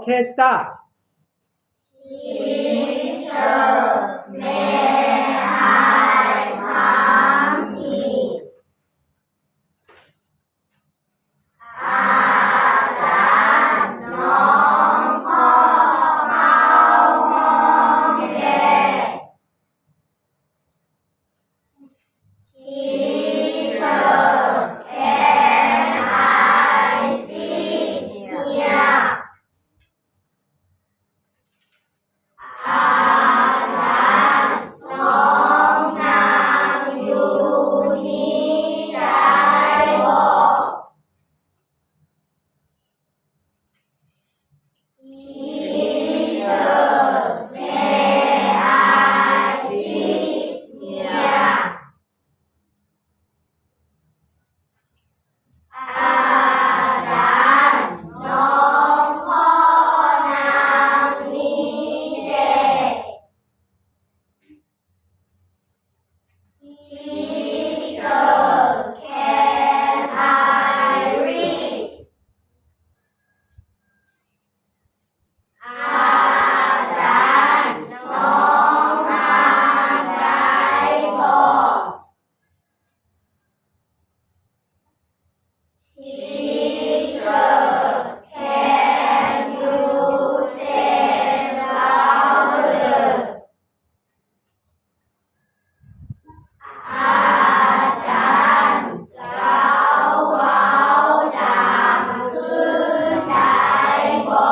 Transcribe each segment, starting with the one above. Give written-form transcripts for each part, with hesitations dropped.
Okay, start. Teacher, may I come in? อาจารย์น้องพ่อเข้าห้องเด็ก Teacher, can I sit here? อาจารย์น้องนั่งอยู่นี่ได้บ่ Teacher, may I sit here? อาจารย์น้องพ่อนั่งนี่เด็ก Teacher, can I read? อาจารย์น้องอ่านได้บ่ Teacher, can you say louder? อาจารย์เจ้าเว้าดังขึ้นได้บ่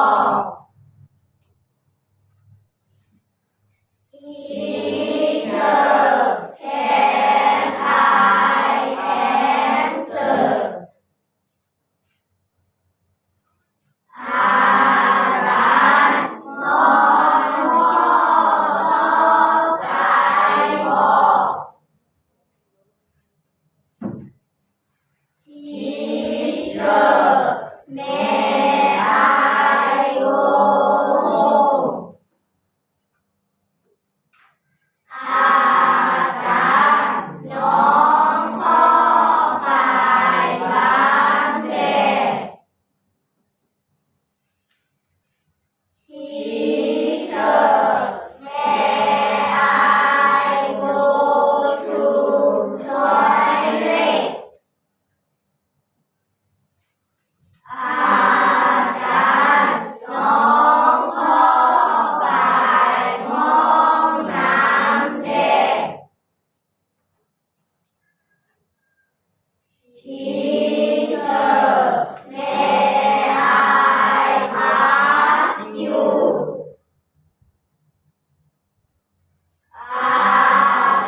Teacher, can I answer? อาจารย์น้องพ่อตอบได้บ่ Teacher, may I go home? อาจารย์น้องพ่อไปบ้านเด็ก Teacher, may I go to toilet? อาจารย์น้องพ่อไปห้องน้ำเด็ก Teacher, may I ask you? อา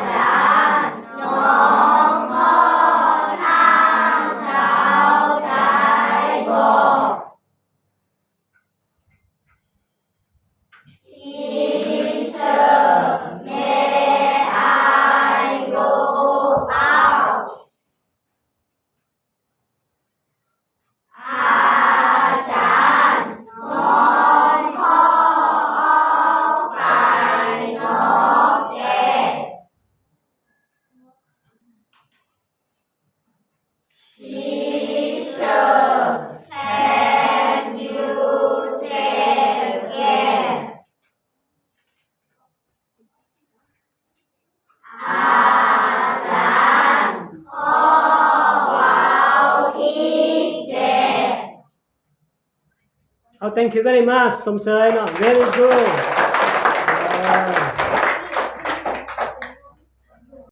จารย์น้องพ่อถามเจ้าได้บ่ Teacher, may I go out? อาจารย์น้องพ่อออกไปนอกเด็ก Teacher, can you say again? อาจารย์พ่อเว้าอีกเด็ก Oh, thank you very much, Somsaina. Very good.